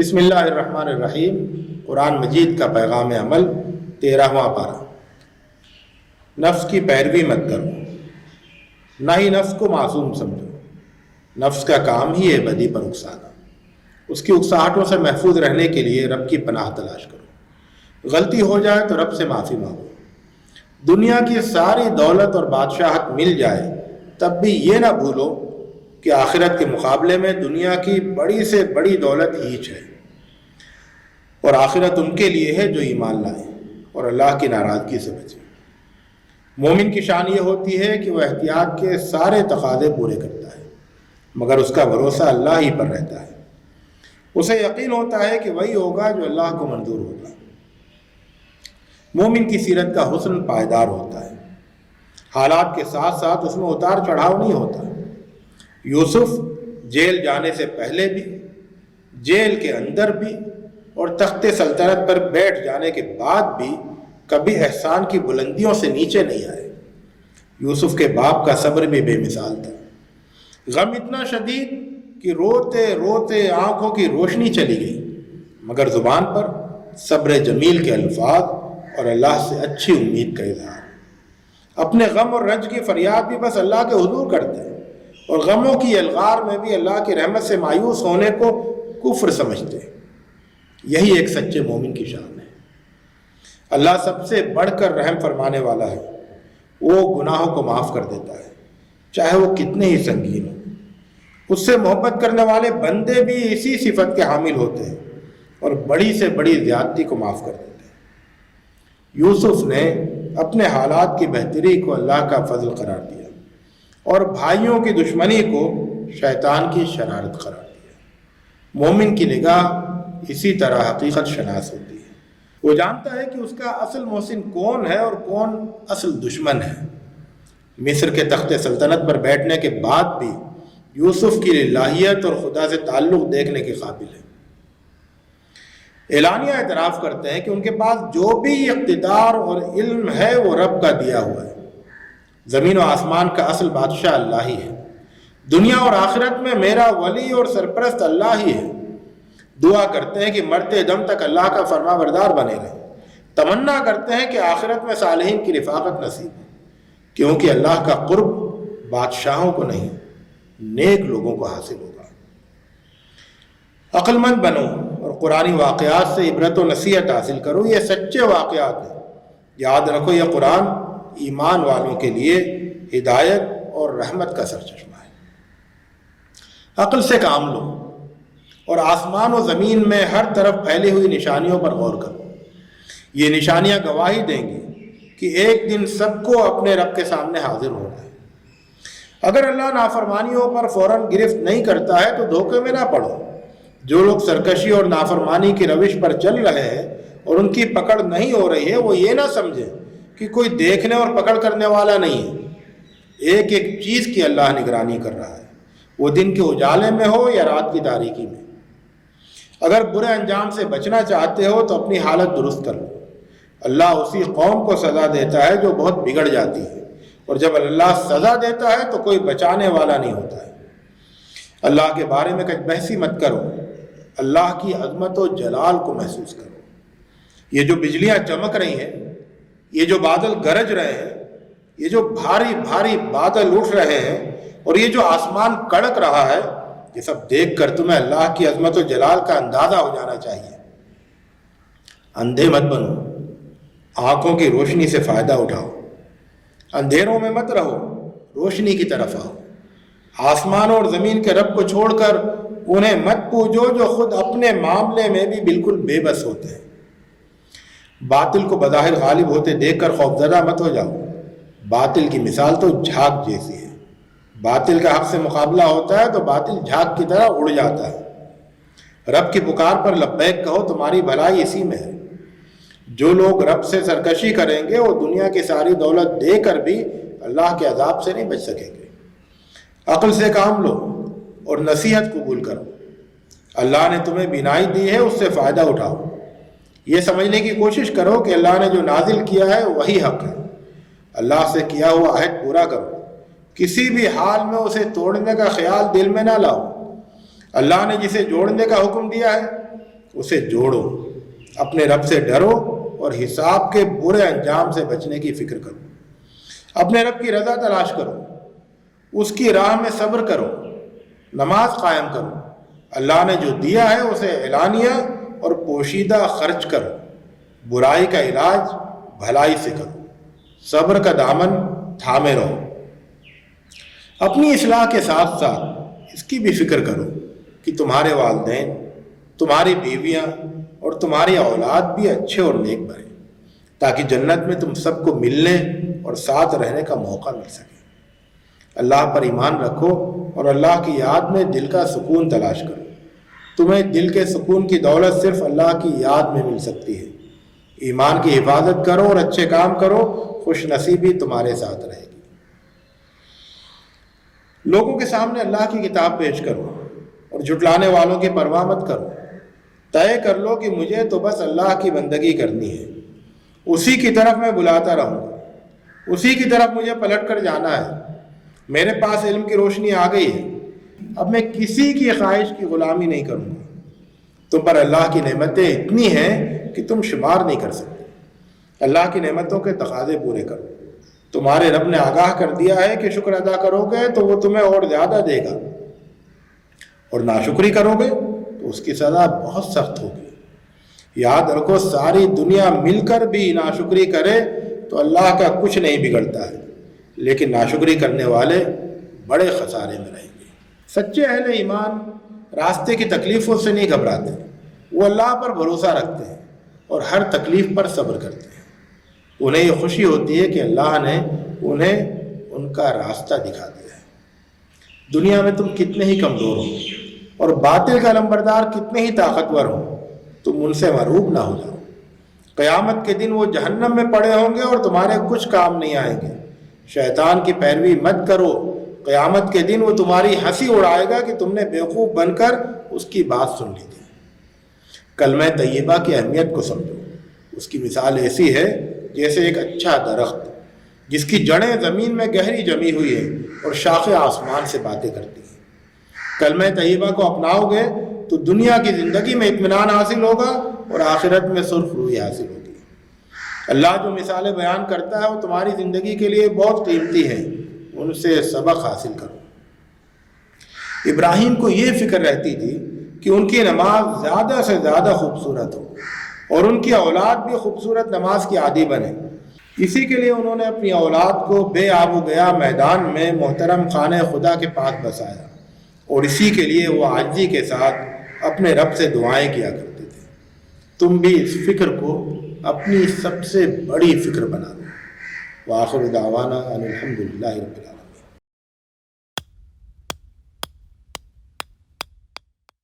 بسم اللہ الرحمن الرحیم۔ قرآن مجید کا پیغام عمل 13واں پارہ۔ نفس کی پیروی مت کرو، نہ ہی نفس کو معصوم سمجھو۔ نفس کا کام ہی ہے بدی پر اکسانا۔ اس کی اکساہٹوں سے محفوظ رہنے کے لیے رب کی پناہ تلاش کرو۔ غلطی ہو جائے تو رب سے معافی مانگو۔ دنیا کی ساری دولت اور بادشاہت مل جائے تب بھی یہ نہ بھولو کہ آخرت کے مقابلے میں دنیا کی بڑی سے بڑی دولت ہیچ ہے، اور آخرت ان کے لیے ہے جو ایمان لائیں اور اللہ کی ناراضگی سے بچیں۔ مومن کی شان یہ ہوتی ہے کہ وہ احتیاط کے سارے تقاضے پورے کرتا ہے، مگر اس کا بھروسہ اللہ ہی پر رہتا ہے۔ اسے یقین ہوتا ہے کہ وہی ہوگا جو اللہ کو منظور ہوگا۔ مومن کی سیرت کا حسن پائیدار ہوتا ہے، حالات کے ساتھ ساتھ اس میں اتار چڑھاؤ نہیں ہوتا۔ یوسف جیل جانے سے پہلے بھی، جیل کے اندر بھی، اور تخت سلطنت پر بیٹھ جانے کے بعد بھی کبھی احسان کی بلندیوں سے نیچے نہیں آئے۔ یوسف کے باپ کا صبر بھی بے مثال تھا۔ غم اتنا شدید کہ روتے روتے آنکھوں کی روشنی چلی گئی، مگر زبان پر صبر جمیل کے الفاظ اور اللہ سے اچھی امید کا اظہار۔ اپنے غم اور رنج کی فریاد بھی بس اللہ کے حضور کرتے ہیں، اور غموں کی الغار میں بھی اللہ کی رحمت سے مایوس ہونے کو کفر سمجھتے ہیں۔ یہی ایک سچے مومن کی شان ہے۔ اللہ سب سے بڑھ کر رحم فرمانے والا ہے۔ وہ گناہوں کو معاف کر دیتا ہے، چاہے وہ کتنے ہی سنگین ہوں۔ اس سے محبت کرنے والے بندے بھی اسی صفت کے حامل ہوتے ہیں، اور بڑی سے بڑی زیادتی کو معاف کر دیتے ہیں۔ یوسف نے اپنے حالات کی بہتری کو اللہ کا فضل قرار دیا، اور بھائیوں کی دشمنی کو شیطان کی شرارت قرار دیا۔ مومن کی نگاہ اسی طرح حقیقت شناس ہوتی ہے۔ وہ جانتا ہے کہ اس کا اصل محسن کون ہے اور کون اصل دشمن ہے۔ مصر کے تخت سلطنت پر بیٹھنے کے بعد بھی یوسف کی الہیت اور خدا سے تعلق دیکھنے کے قابل ہے۔ اعلانیہ اعتراف کرتے ہیں کہ ان کے پاس جو بھی اقتدار اور علم ہے وہ رب کا دیا ہوا ہے۔ زمین و آسمان کا اصل بادشاہ اللہ ہی ہے۔ دنیا اور آخرت میں میرا ولی اور سرپرست اللہ ہی ہے۔ دعا کرتے ہیں کہ مرتے دم تک اللہ کا فرما بردار بنے رہیں۔ تمنا کرتے ہیں کہ آخرت میں صالحین کی رفاقت نصیب ہو، کیونکہ اللہ کا قرب بادشاہوں کو نہیں، نیک لوگوں کو حاصل ہوگا۔ عقل مند بنو اور قرآنی واقعات سے عبرت و نصیحت حاصل کرو۔ یہ سچے واقعات ہیں۔ یاد رکھو، یہ قرآن ایمان والوں کے لیے ہدایت اور رحمت کا سرچشمہ ہے۔ عقل سے کام لو اور آسمان و زمین میں ہر طرف پھیلی ہوئی نشانیوں پر غور کرو۔ یہ نشانیاں گواہی دیں گی کہ ایک دن سب کو اپنے رب کے سامنے حاضر ہونا ہے۔ اگر اللہ نافرمانیوں پر فوراً گرفت نہیں کرتا ہے تو دھوکے میں نہ پڑو۔ جو لوگ سرکشی اور نافرمانی کی روش پر چل رہے ہیں اور ان کی پکڑ نہیں ہو رہی ہے، وہ یہ نہ سمجھیں کہ کوئی دیکھنے اور پکڑ کرنے والا نہیں ہے۔ ایک ایک چیز کی اللہ نگرانی کر رہا ہے، وہ دن کے اجالے میں ہو یا رات کی تاریکی میں۔ اگر برے انجام سے بچنا چاہتے ہو تو اپنی حالت درست کر لو۔ اللہ اسی قوم کو سزا دیتا ہے جو بہت بگڑ جاتی ہے، اور جب اللہ سزا دیتا ہے تو کوئی بچانے والا نہیں ہوتا ہے۔ اللہ کے بارے میں کچھ بحثی مت کرو، اللہ کی عظمت و جلال کو محسوس کرو۔ یہ جو بجلیاں چمک رہی ہیں، یہ جو بادل گرج رہے ہیں، یہ جو بھاری بھاری بادل اٹھ رہے ہیں، اور یہ جو آسمان کڑک رہا ہے، یہ سب دیکھ کر تمہیں اللہ کی عظمت و جلال کا اندازہ ہو جانا چاہیے۔ اندھے مت بنو، آنکھوں کی روشنی سے فائدہ اٹھاؤ۔ اندھیروں میں مت رہو، روشنی کی طرف آؤ۔ آسمانوں اور زمین کے رب کو چھوڑ کر انہیں مت پوجو جو خود اپنے معاملے میں بھی بالکل بے بس ہوتے ہیں۔ باطل کو بظاہر غالب ہوتے دیکھ کر خوفزدہ مت ہو جاؤ۔ باطل کی مثال تو جھاگ جیسی ہے۔ باطل کا حق سے مقابلہ ہوتا ہے تو باطل جھاگ کی طرح اڑ جاتا ہے۔ رب کی پکار پر لبیک کہو، تمہاری بھلائی اسی میں ہے۔ جو لوگ رب سے سرکشی کریں گے وہ دنیا کی ساری دولت دے کر بھی اللہ کے عذاب سے نہیں بچ سکیں گے۔ عقل سے کام لو اور نصیحت قبول کرو۔ اللہ نے تمہیں بینائی دی ہے، اس سے فائدہ اٹھاؤ۔ یہ سمجھنے کی کوشش کرو کہ اللہ نے جو نازل کیا ہے وہی حق ہے۔ اللہ سے کیا ہوا عہد پورا کرو۔ کسی بھی حال میں اسے توڑنے کا خیال دل میں نہ لاؤ۔ اللہ نے جسے جوڑنے کا حکم دیا ہے اسے جوڑو، اپنے رب سے ڈرو اور حساب کے برے انجام سے بچنے کی فکر کرو۔ اپنے رب کی رضا تلاش کرو، اس کی راہ میں صبر کرو، نماز قائم کرو، اللہ نے جو دیا ہے اسے اعلانیہ اور پوشیدہ خرچ کرو، برائی کا علاج بھلائی سے کرو، صبر کا دامن تھامے رہو۔ اپنی اصلاح کے ساتھ ساتھ اس کی بھی فکر کرو کہ تمہارے والدین، تمہاری بیویاں اور تمہاری اولاد بھی اچھے اور نیک بنے، تاکہ جنت میں تم سب کو ملنے اور ساتھ رہنے کا موقع مل سکے۔ اللہ پر ایمان رکھو اور اللہ کی یاد میں دل کا سکون تلاش کرو۔ تمہیں دل کے سکون کی دولت صرف اللہ کی یاد میں مل سکتی ہے۔ ایمان کی حفاظت کرو اور اچھے کام کرو، خوش نصیبی تمہارے ساتھ رہے گی۔ لوگوں کے سامنے اللہ کی کتاب پیش کرو اور جھٹلانے والوں کی پرواہ مت کرو۔ طے کر لو کہ مجھے تو بس اللہ کی بندگی کرنی ہے، اسی کی طرف میں بلاتا رہوں گا، اسی کی طرف مجھے پلٹ کر جانا ہے۔ میرے پاس علم کی روشنی آ گئی ہے، اب میں کسی کی خواہش کی غلامی نہیں کروں گا۔ تم پر اللہ کی نعمتیں اتنی ہیں کہ تم شمار نہیں کر سکتے۔ اللہ کی نعمتوں کے تقاضے پورے کرو۔ تمہارے رب نے آگاہ کر دیا ہے کہ شکر ادا کرو گے تو وہ تمہیں اور زیادہ دے گا، اور ناشکری کرو گے تو اس کی سزا بہت سخت ہوگی۔ یاد رکھو، ساری دنیا مل کر بھی ناشکری کرے تو اللہ کا کچھ نہیں بگڑتا ہے، لیکن ناشکری کرنے والے بڑے خسارے میں رہیں گے۔ سچے اہل ایمان راستے کی تکلیفوں سے نہیں گھبراتے، وہ اللہ پر بھروسہ رکھتے ہیں اور ہر تکلیف پر صبر کرتے ہیں۔ انہیں یہ خوشی ہوتی ہے کہ اللہ نے انہیں ان کا راستہ دکھا دیا ہے۔ دنیا میں تم کتنے ہی کمزور ہو اور باطل کا لمبردار کتنے ہی طاقتور ہو، تم ان سے مغلوب نہ ہو جاؤ۔ قیامت کے دن وہ جہنم میں پڑے ہوں گے اور تمہارے کچھ کام نہیں آئیں گے۔ شیطان کی پیروی مت کرو، قیامت کے دن وہ تمہاری ہنسی اڑائے گا کہ تم نے بیوقوف بن کر اس کی بات سن لی تھی۔ کلمہ طیبہ کی اہمیت کو سمجھو۔ اس کی مثال ایسی ہے جیسے ایک اچھا درخت جس کی جڑیں زمین میں گہری جمی ہوئی ہیں اور شاخیں آسمان سے باتیں کرتی ہیں۔ کلمہ طیبہ کو اپناؤ گے تو دنیا کی زندگی میں اطمینان حاصل ہوگا اور آخرت میں سرخ روئی حاصل ہوگی۔ اللہ جو مثالیں بیان کرتا ہے وہ تمہاری زندگی کے لیے بہت قیمتی ہیں، ان سے سبق حاصل کرو۔ ابراہیم کو یہ فکر رہتی تھی کہ ان کی نماز زیادہ سے زیادہ خوبصورت ہو اور ان کی اولاد بھی خوبصورت نماز کی عادی بنے۔ اسی کے لیے انہوں نے اپنی اولاد کو بے آب و گیا میدان میں محترم خانہ خدا کے پاس بسایا، اور اسی کے لیے وہ عاجزی کے ساتھ اپنے رب سے دعائیں کیا کرتے تھے۔ تم بھی اس فکر کو اپنی سب سے بڑی فکر بنا لو۔ وآخر دعوانا ان الحمد للہ رب العالمین۔